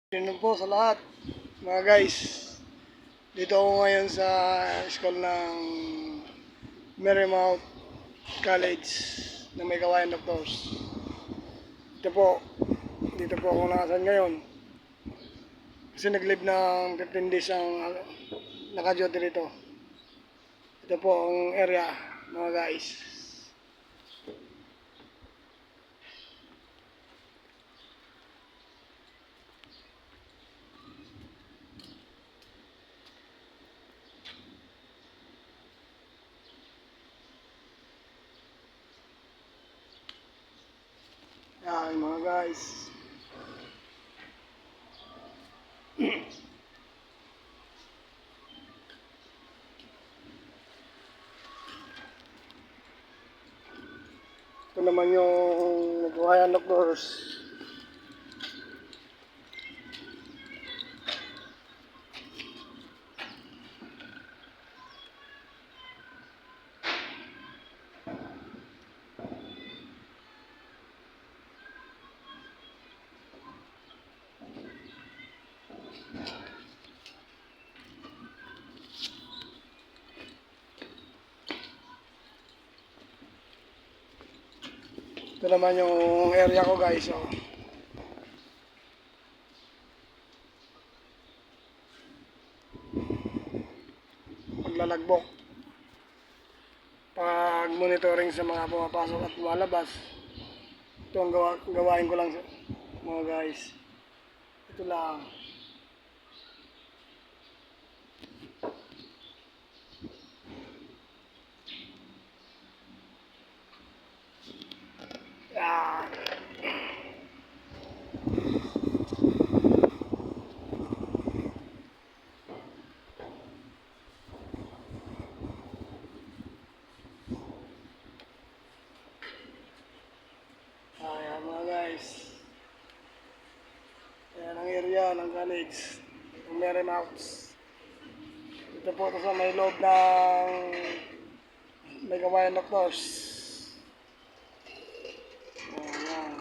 Yun po sa lahat, mga guys. Dito ako ngayon sa school ng Marymount College na may kawayan doctors. Dito po, dito po ako nakasan ngayon. Kasi nag-live ng 15 days ang naka-duty dito. Ito po ang area, mga guys. Yan, mga guys. Ito naman yung nagkawayan doctors. Ito naman yung area ko, guys. Oh. Paglalagbok. Pag monitoring sa mga pumapasok at lumalabas. Ito ang gawain ko lang, mga guys. Ito lang. Yan. Ayan, mga guys. Ayan ang area ng college. Ng Marymount. Ito po ito sa may loob ng may kawayan doctors. Ayan.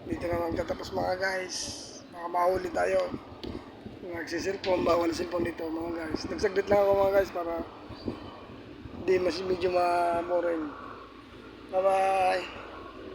Dito na magtatapos, mga guys. Baka mahuli tayo. Nagsisilpon, bawal silpon dito, mga guys. Nagsaglit lang ako, mga guys, para hindi mas medyo ma-boring. Bye bye.